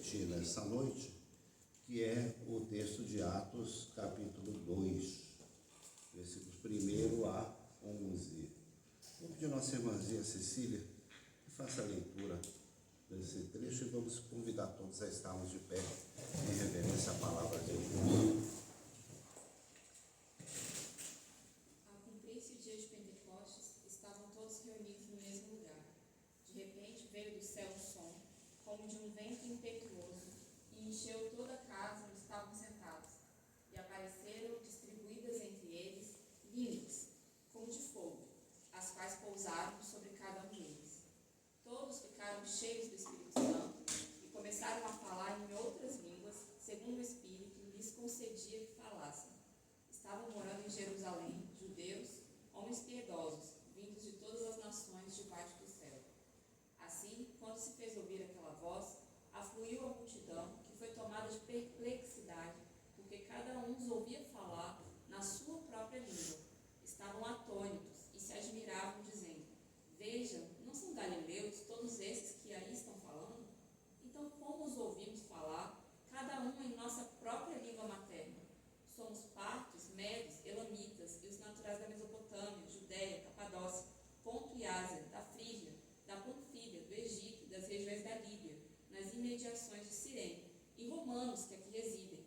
refletir nessa noite, que é o texto de Atos, capítulo 2, versículos 1 a 11. Vou pedir a nossa irmãzinha Cecília que faça a leitura desse trecho e vamos convidar todos a estarmos de pé em reverência à palavra de Deus. Ao cumprir-se o dia de Pentecostes, estavam todos reunidos no mesmo lugar. De repente veio do céu um som, como de um vento impetuoso, e encheu toda a casa onde estavam sentados. E apareceram, distribuídas entre eles, línguas, como de fogo, as quais pousaram sobre cada um deles. Todos ficaram cheios do Espírito Santo e começaram a falar em outras línguas, segundo o Espírito lhes concedia que falassem. Estavam morando em Jerusalém judeus, homens piedosos, vindos de todas as nações debaixo do céu. Assim, quando se fez ouvir aquela voz, afluiu a multidão, que foi tomada de perplexidade, porque cada um os ouvia falar na sua própria língua. Estavam atônitos e se admiravam, dizendo: Vejam, não são galileus todos esses que aí estão falando? Então, como os ouvimos falar, cada um em nossa própria língua materna? Somos partos, medos, elamitas e os naturais da Mesopotâmia, Judéia, Capadócia, Ponto e Ásia, da Frígia, da Panfilha, do Egito e das regiões da Líbia, nas imediações de Cirene, e romanos que aqui residem,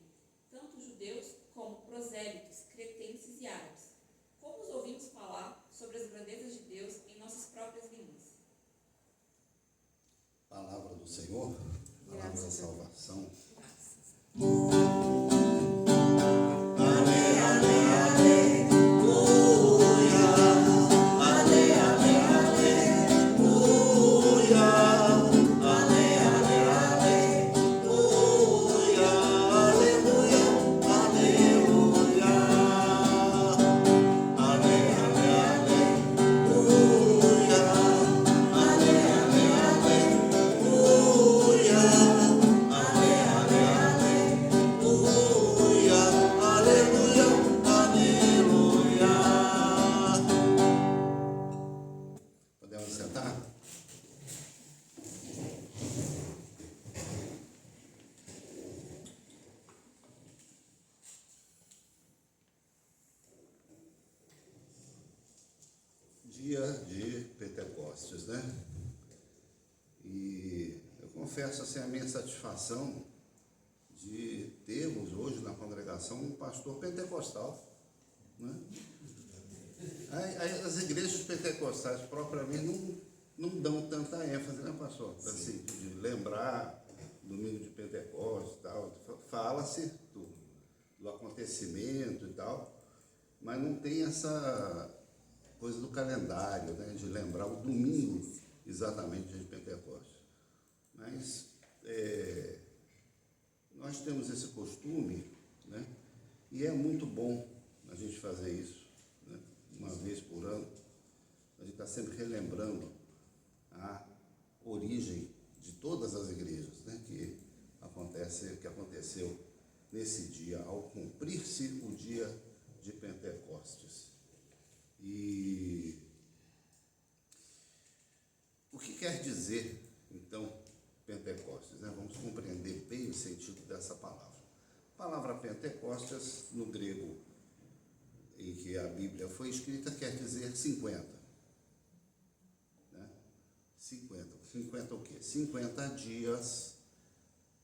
tanto judeus como prosélitos, cretenses e árabes. Como os ouvimos falar sobre as grandezas de Deus em nossas próprias línguas? Palavra do Senhor, palavra da salvação. Podemos sentar? Dia de Pentecostes, né? E eu confesso assim a minha satisfação de termos hoje na congregação um pastor pentecostal, né? As igrejas pentecostais propriamente não dão tanta ênfase, né, pastor? Assim, de lembrar domingo de Pentecostes e tal, fala-se do acontecimento e tal, mas não tem essa coisa do calendário, né, de lembrar o domingo exatamente de Pentecostes. Mas nós temos esse costume, né, e é muito bom a gente fazer isso, né, uma vez por ano. A gente está sempre relembrando a origem de todas as igrejas, né, que aconteceu nesse dia, ao cumprir-se o dia de Pentecostes. E o que quer dizer, então, Pentecostes, né? Vamos compreender bem o sentido dessa palavra. A palavra Pentecostes, no grego em que a Bíblia foi escrita, quer dizer 50. Né? 50 o quê? 50 dias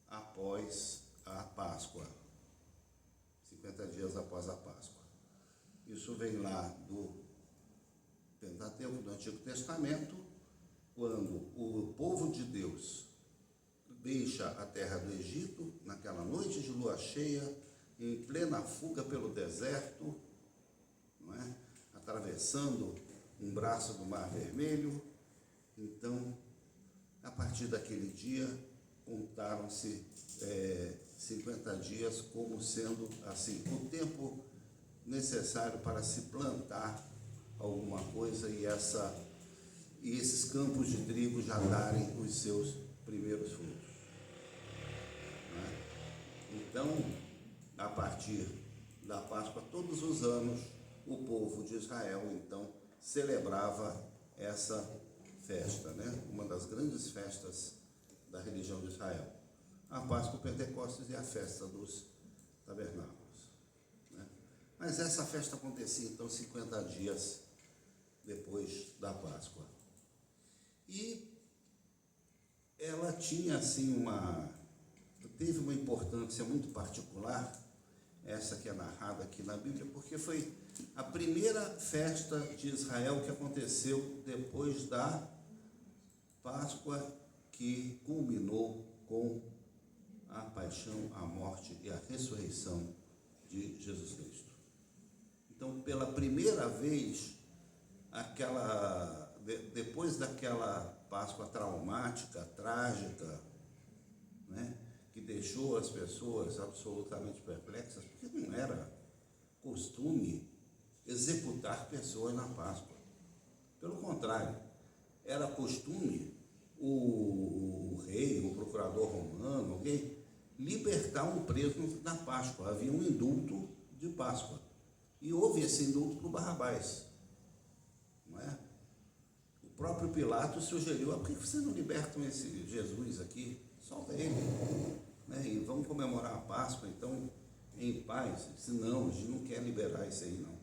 após a Páscoa. 50 dias após a Páscoa. Isso vem lá do Pentateuco, do Antigo Testamento, quando o povo de Deus deixa a terra do Egito, naquela noite de lua cheia, em plena fuga pelo deserto, não é? Atravessando um braço do Mar Vermelho. Então, a partir daquele dia, contaram-se 50 dias como sendo assim, o tempo necessário para se plantar alguma coisa e esses campos de trigo já darem os seus primeiros frutos. Né? Então, a partir da Páscoa, todos os anos, o povo de Israel, então, celebrava essa festa, né? Uma das grandes festas da religião de Israel. A Páscoa, Pentecostes e a festa dos tabernáculos, né? Mas essa festa acontecia então 50 dias depois da Páscoa. E ela tinha assim teve uma importância muito particular, essa que é narrada aqui na Bíblia, porque foi a primeira festa de Israel que aconteceu depois da Páscoa, que culminou com a paixão, a morte e a ressurreição de Jesus Cristo. Então, pela primeira vez, depois daquela Páscoa traumática, trágica, né, que deixou as pessoas absolutamente perplexas, porque não era costume executar pessoas na Páscoa. Pelo contrário, era costume o rei, o procurador romano, alguém, libertar um preso na Páscoa. Havia um indulto de Páscoa. E houve esse indulto para o Barrabás. Não é? O próprio Pilatos sugeriu: por que vocês não libertam esse Jesus aqui? Solta ele, né? E vamos comemorar a Páscoa, então, em paz. Ele disse: não, a gente não quer liberar isso aí, não.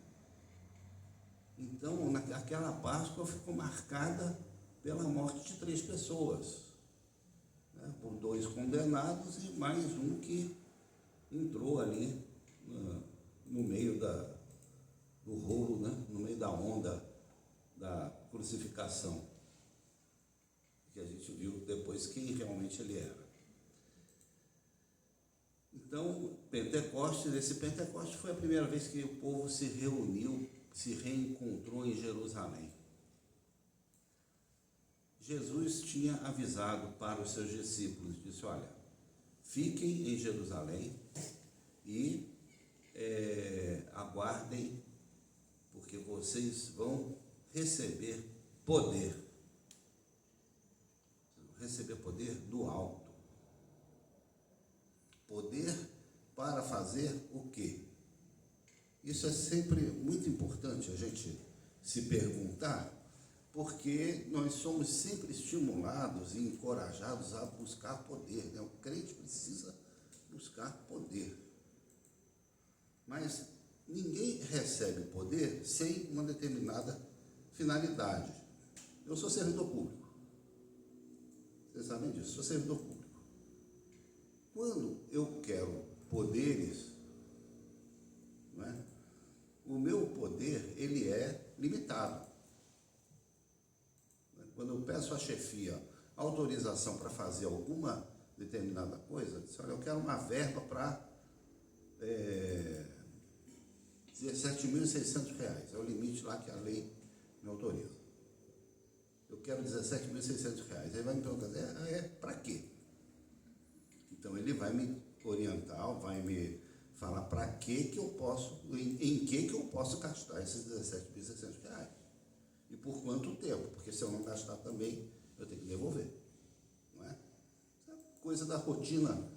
Então, aquela Páscoa ficou marcada pela morte de 3 pessoas, né? Por 2 condenados e mais um que entrou ali no meio do rolo, né? No meio da onda da crucificação, que a gente viu depois quem realmente ele era. Então, esse Pentecostes foi a primeira vez que o povo se reuniu, se reencontrou em Jerusalém. Jesus tinha avisado para os seus discípulos, disse: olha, fiquem em Jerusalém e aguardem, porque vocês vão receber poder. Receber poder do alto. Poder para fazer o quê? Isso é sempre muito importante a gente se perguntar, porque nós somos sempre estimulados e encorajados a buscar poder, né? O crente precisa buscar poder. Mas ninguém recebe poder sem uma determinada finalidade. Eu sou servidor público. Vocês sabem disso, sou servidor público. Quando eu quero poderes, não é? O meu poder, ele é limitado. Quando eu peço à chefia autorização para fazer alguma determinada coisa, eu disse: olha, eu quero uma verba para R$17.600, é o limite lá que a lei me autoriza. Eu quero R$17.600. Aí vai me perguntar: para quê? Então ele vai me orientar, vai me falar para que eu posso, em que eu posso gastar esses R$17.600. E por quanto tempo? Porque se eu não gastar também, eu tenho que devolver. Não é? Isso é coisa da rotina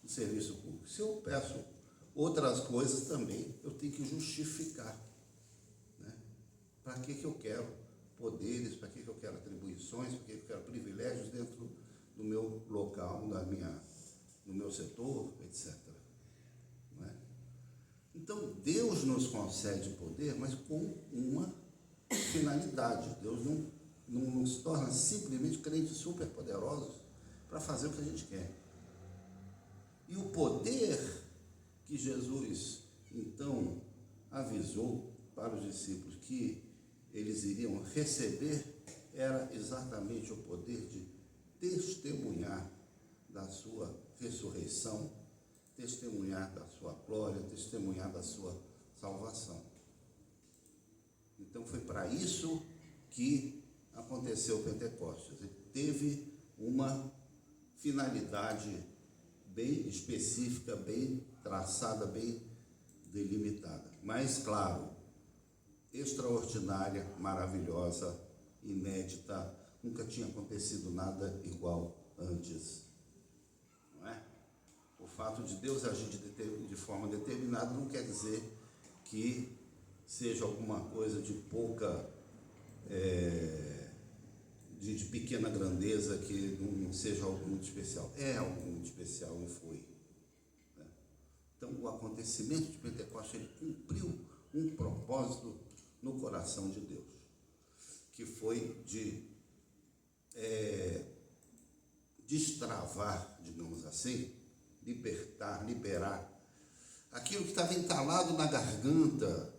do serviço público. Se eu peço outras coisas também, eu tenho que justificar, né? Para que eu quero poderes, para que eu quero atribuições, para que eu quero privilégios dentro do meu local, no meu setor, etc. Não é? Então, Deus nos concede poder, mas com uma finalidade. Deus não nos torna simplesmente crentes superpoderosos para fazer o que a gente quer. E o poder que Jesus, então, avisou para os discípulos que eles iriam receber era exatamente o poder de testemunhar da sua ressurreição, testemunhar da sua glória, testemunhar da sua salvação. Então foi para isso que aconteceu o Pentecostes. Ele teve uma finalidade bem específica, bem traçada, bem delimitada. Mas, claro, extraordinária, maravilhosa, inédita, nunca tinha acontecido nada igual antes. Não é? O fato de Deus agir de forma determinada não quer dizer que seja alguma coisa de pouca de pequena grandeza, que não seja algo muito especial. É algo muito especial e foi. Né? Então, o acontecimento de Pentecostes, ele cumpriu um propósito no coração de Deus, que foi de destravar, digamos assim, liberar aquilo que estava entalado na garganta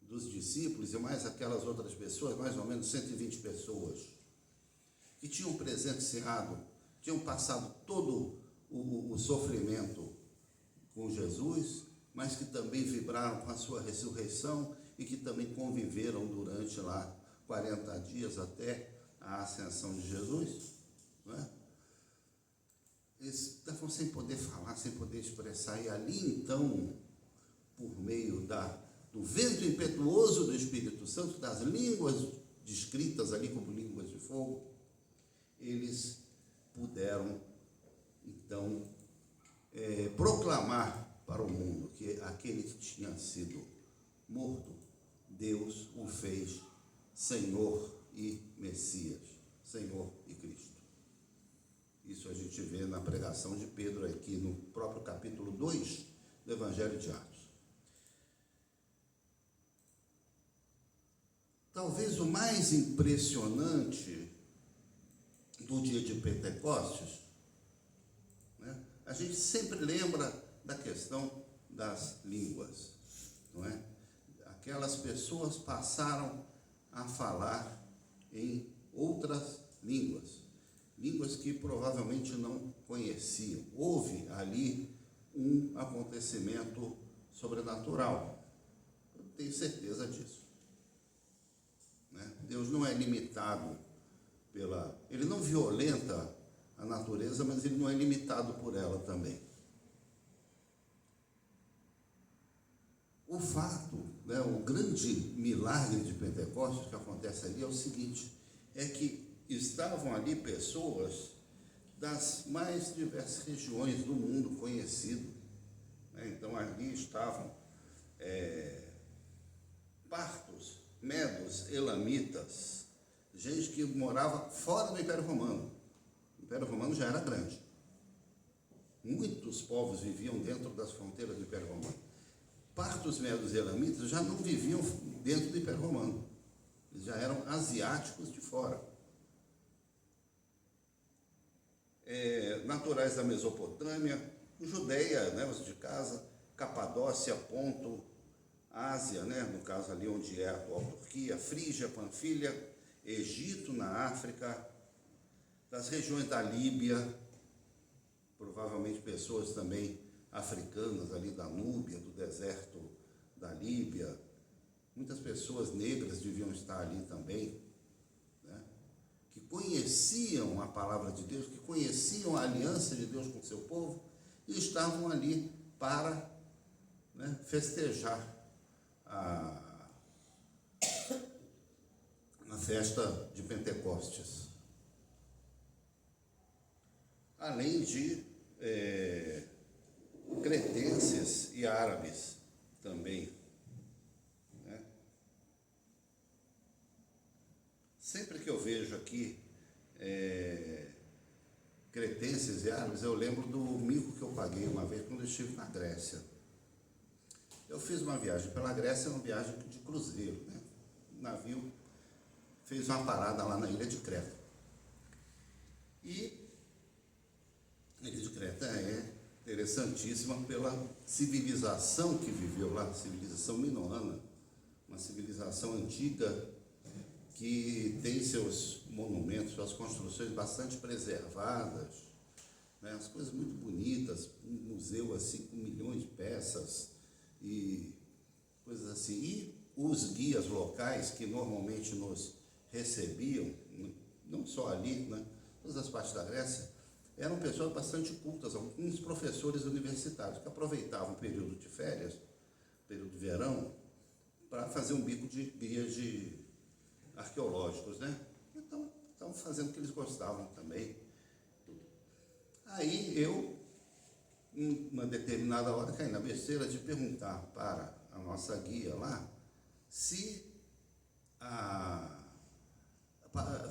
dos discípulos e mais aquelas outras pessoas, mais ou menos 120 pessoas, que tinham presenciado, tinham passado todo o sofrimento com Jesus, mas que também vibraram com a sua ressurreição e que também conviveram durante lá 40 dias até a ascensão de Jesus, não é? Eles estavam sem poder falar, sem poder expressar, e ali então, por meio do vento impetuoso do Espírito Santo, das línguas descritas ali como línguas de fogo, eles puderam então proclamar para o mundo que aquele que tinha sido morto, Deus o fez Senhor e Messias, Senhor e Cristo. Isso a gente vê na pregação de Pedro aqui no próprio capítulo 2 do Evangelho de Atos. Talvez o mais impressionante do dia de Pentecostes, né? A gente sempre lembra da questão das línguas, não é? Aquelas pessoas passaram a falar em outras línguas que provavelmente não conheciam. Houve ali um acontecimento sobrenatural, eu tenho certeza disso. Deus não é limitado ele não violenta a natureza, mas ele não é limitado por ela também. O fato, o grande milagre de Pentecostes que acontece ali é o seguinte, é que estavam ali pessoas das mais diversas regiões do mundo conhecido. Então ali estavam partos, medos, elamitas, gente que morava fora do Império Romano. O Império Romano já era grande. Muitos povos viviam dentro das fronteiras do Império Romano. Partos, medos e elamitas já não viviam dentro do Império Romano. Eles já eram asiáticos de fora. Naturais da Mesopotâmia, Judeia, os de casa, Capadócia, Ponto, Ásia, no caso ali onde é a atual Turquia, Frígia, Panfilha, Egito na África, das regiões da Líbia, provavelmente pessoas também africanas ali da Núbia, do deserto da Líbia, muitas pessoas negras deviam estar ali também, que conheciam a palavra de Deus, que conheciam a aliança de Deus com o seu povo e estavam ali para festejar a festa de Pentecostes. Além de cretenses e árabes também. Sempre que eu vejo aqui cretenses e árabes, eu lembro do mico que eu paguei uma vez quando eu estive na Grécia. Eu fiz uma viagem pela Grécia, uma viagem de cruzeiro, O navio fez uma parada lá na ilha de Creta. E a ilha de Creta é interessantíssima pela civilização que viveu lá, civilização minoana, uma civilização antiga que tem seus monumentos, suas construções bastante preservadas, as coisas muito bonitas, um museu assim com milhões de peças e coisas assim. E os guias locais que normalmente nos recebiam, não só ali, todas as partes da Grécia, eram pessoas bastante cultas, alguns professores universitários que aproveitavam o período de férias, período de verão, para fazer um bico de guias arqueológicos, Então, estavam fazendo o que eles gostavam também. Aí eu, em uma determinada hora, caí na besteira de perguntar para a nossa guia lá se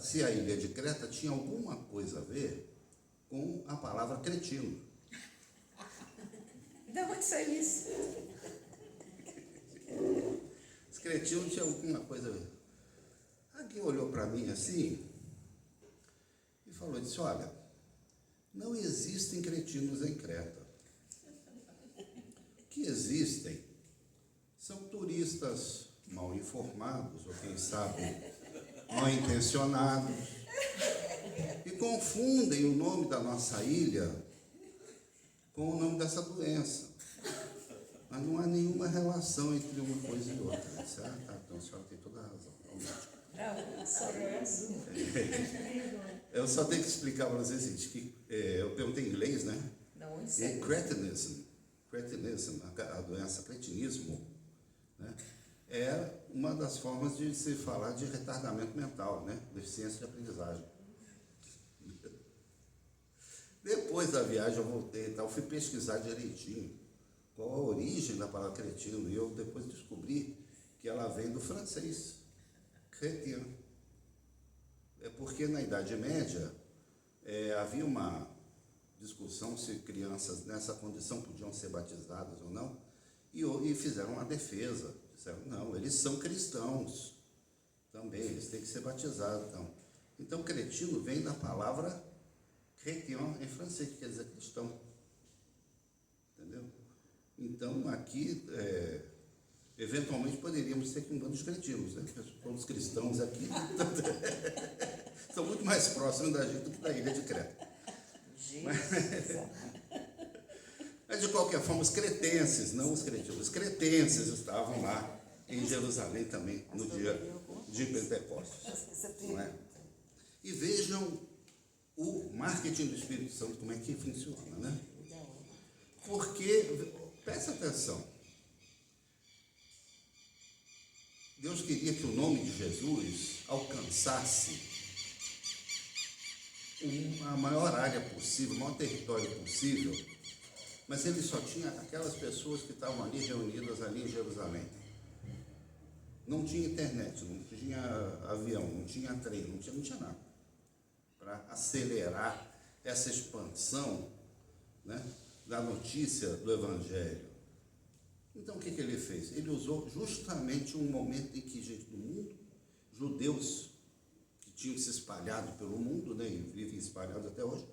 se a ilha de Creta tinha alguma coisa a ver com a palavra cretino. De onde saiu isso? Os cretinos tinham alguma coisa a ver. Alguém olhou para mim assim e falou, disse, olha, não existem cretinos em Creta. O que existem são turistas mal informados, ou quem sabe, mal intencionados, e confundem o nome da nossa ilha com o nome dessa doença. Mas não há nenhuma relação entre uma coisa e outra. Certo? Então a senhora tem toda a razão. Não, só é azul. Eu só tenho que explicar para vocês o seguinte, que eu perguntei em inglês, né? De onde E saiu? cretinism, a doença cretinismo, né? É uma das formas de se falar de retardamento mental, né? Deficiência de aprendizagem. Depois da viagem eu voltei e tal, fui pesquisar direitinho qual a origem da palavra cretino, e eu depois descobri que ela vem do francês, chrétien. É porque na Idade Média havia uma discussão se crianças nessa condição podiam ser batizadas ou não, e fizeram uma defesa. Disseram, não, eles são cristãos também, eles têm que ser batizados. Então cretino vem da palavra chrétien em francês, que quer dizer cristão. Entendeu? Então aqui, eventualmente poderíamos ser um bando de cretinos, né? Porque todos os cristãos aqui estão muito mais próximos da gente do que da ilha de Creta. Mas de qualquer forma, os cretenses, não os cretinos, os cretenses estavam lá em Jerusalém também no dia de Pentecostes. Não é? E vejam o marketing do Espírito Santo, como é que funciona, né? Porque, presta atenção, Deus queria que o nome de Jesus alcançasse a maior área possível, o maior território possível, mas ele só tinha aquelas pessoas que estavam ali reunidas ali em Jerusalém. Não tinha internet, não tinha avião, não tinha trem, não tinha nada para acelerar essa expansão, né, da notícia do Evangelho. Então o que ele fez? Ele usou justamente um momento em que gente do mundo, judeus que tinham se espalhado pelo mundo, né, e vivem espalhados até hoje,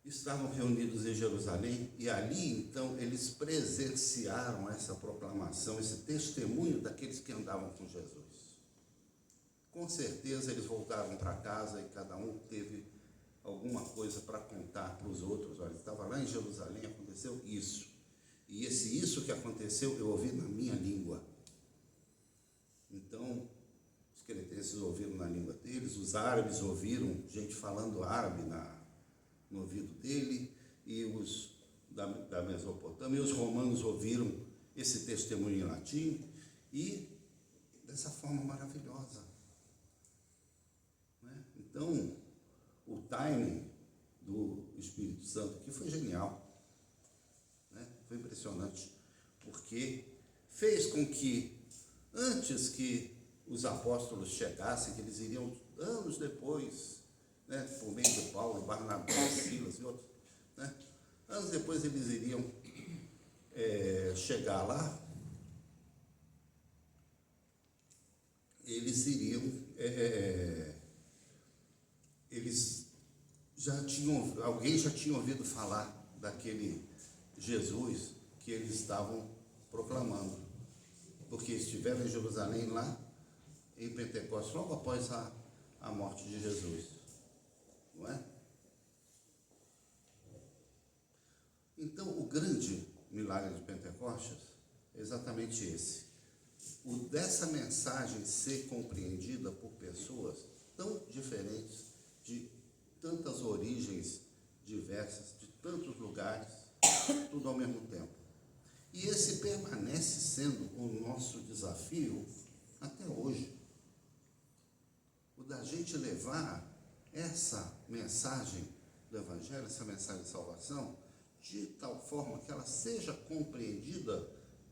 estavam reunidos em Jerusalém, e ali então eles presenciaram essa proclamação, esse testemunho daqueles que andavam com Jesus. Com certeza eles voltaram para casa e cada um teve alguma coisa para contar para os outros. Olha, estava lá em Jerusalém, aconteceu isso. E isso que aconteceu, eu ouvi na minha língua. Então, os cretenses ouviram na língua deles, os árabes ouviram gente falando árabe no ouvido dele, e os da Mesopotâmia, e os romanos ouviram esse testemunho em latim, e dessa forma maravilhosa. Né? Então, o timing do Espírito Santo aqui foi genial. Né? Foi impressionante, porque fez com que, antes que os apóstolos chegassem, que eles iriam anos depois, né, por meio de Paulo, Barnabé, Silas e outros, né, anos depois eles iriam chegar lá, eles iriam, eles já tinham, alguém já tinha ouvido falar daquele Jesus que eles estavam proclamando, porque estiveram em Jerusalém lá, em Pentecostes, logo após a morte de Jesus, não é? Então, o grande milagre de Pentecostes é exatamente esse, o dessa mensagem ser compreendida por pessoas tão diferentes, de tantas origens diversas, de tantos lugares, tudo ao mesmo tempo. E esse permanece sendo o nosso desafio até hoje. O da gente levar essa mensagem do Evangelho, essa mensagem de salvação, de tal forma que ela seja compreendida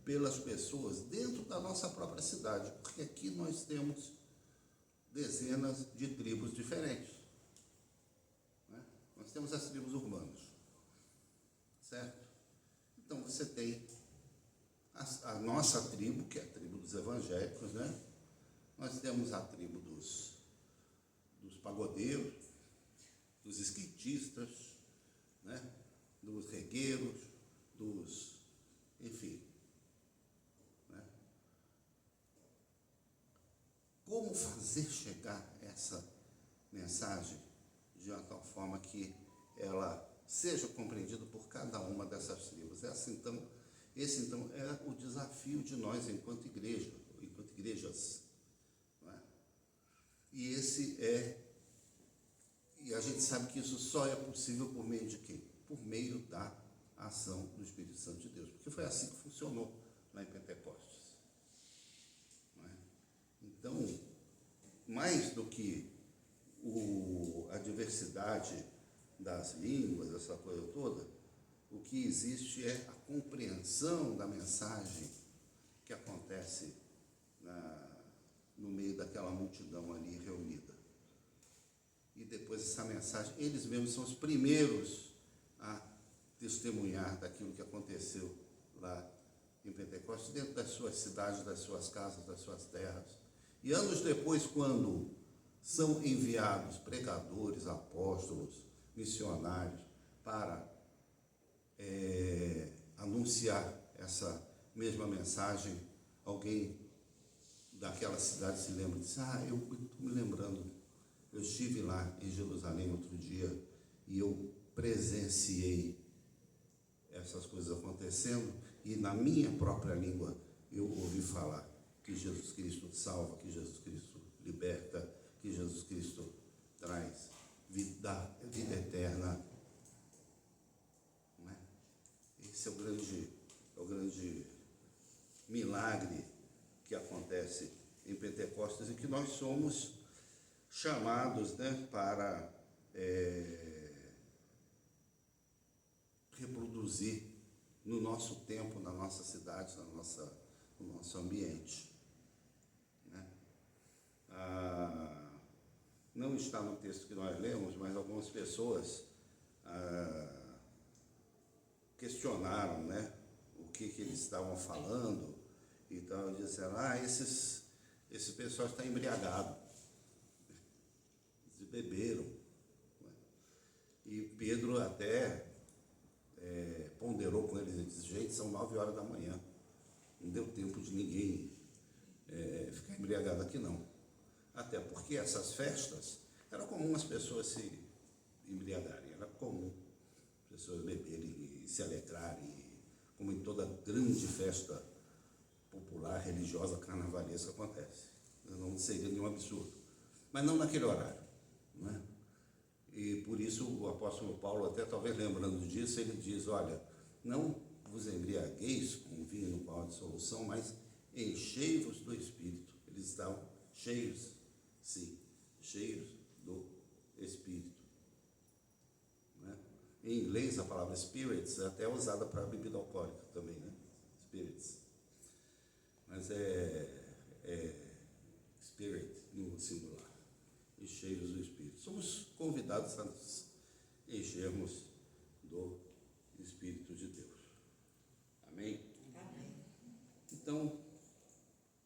pelas pessoas dentro da nossa própria cidade. Porque aqui nós temos dezenas de tribos diferentes. Né? Nós temos as tribos urbanas, certo? Então você tem a nossa tribo, que é a tribo dos evangélicos, né? Nós temos a tribo dos pagodeiros, dos skatistas, né? Dos regueiros, enfim. Né? Como fazer chegar essa mensagem de uma tal forma que ela seja compreendida por cada uma dessas tribos? Esse então é o desafio de nós enquanto igreja, enquanto igrejas. Não é? E a gente sabe que isso só é possível por meio de quê? Por meio da ação do Espírito Santo de Deus. Porque foi assim que funcionou lá em Pentecostes. Não é? Então, mais do que a diversidade das línguas, essa coisa toda, o que existe é a compreensão da mensagem que acontece no meio daquela multidão ali reunida. E depois essa mensagem, eles mesmos são os primeiros a testemunhar daquilo que aconteceu lá em Pentecostes, dentro das suas cidades, das suas casas, das suas terras. E anos depois, quando são enviados pregadores, apóstolos, missionários, para anunciar essa mesma mensagem, alguém daquela cidade se lembra e diz: eu estou me lembrando, eu estive lá em Jerusalém outro dia e eu presenciei essas coisas acontecendo e na minha própria língua eu ouvi falar que Jesus Cristo salva, que Jesus Cristo liberta, que Jesus Cristo traz vida eterna. Não é? Esse é o grande milagre que acontece em Pentecostes e que nós somos chamados, né, para reproduzir no nosso tempo, na nossa cidade, no nosso ambiente. Né? Não está no texto que nós lemos, mas algumas pessoas questionaram, né, o que eles estavam falando, então disseram: esse pessoal está embriagado, eles beberam. Né? E Pedro até ponderou com eles e disse: gente, são 9 horas da manhã, não deu tempo de ninguém ficar embriagado aqui não. Até porque essas festas, era comum as pessoas se embriagarem, era comum as pessoas beberem e se alegrarem, como em toda grande festa popular, religiosa, carnavalesca acontece. Não seria nenhum absurdo. Mas não naquele horário. Não é? E por isso o apóstolo Paulo, até talvez lembrando disso, ele diz: olha, não vos embriagueis com vinho no qual há dissolução, mas enchei-vos do Espírito. Eles estavam cheios, sim, cheios do Espírito. Não é? Em inglês, a palavra spirits é até usada para bebida alcoólica também, né? Spirits. Mas é spirit no singular. E cheios do Espírito. Somos convidados a nos enchermos do Espírito de Deus. Amém? Amém. Então,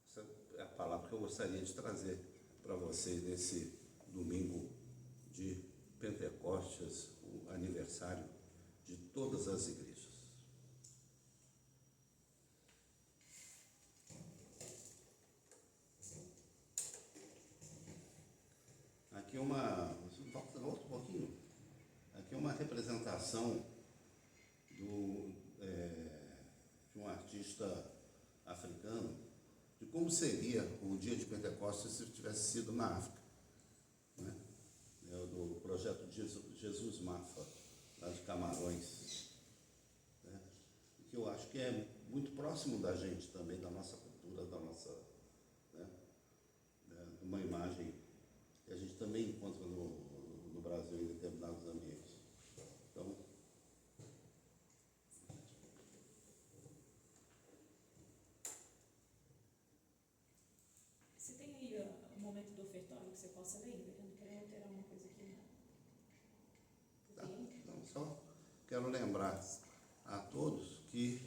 essa é a palavra que eu gostaria de trazer para vocês nesse domingo de Pentecostes, o aniversário de todas as igrejas. Aqui volta outro pouquinho. Aqui é uma representação de um artista africano, de como seria o dia de Pentecostes se tivesse sido na África. Né? Do projeto Jesus Mafa, lá de Camarões. Né? Que eu acho que é muito próximo da gente também, da nossa cultura, da nossa... Né? Uma imagem que a gente também encontra no Brasil em determinados ambientes. Então, você tem aí o momento do ofertório que Você possa ler, eu não quero alterar uma coisa aqui. Tá? Então, só quero lembrar a todos que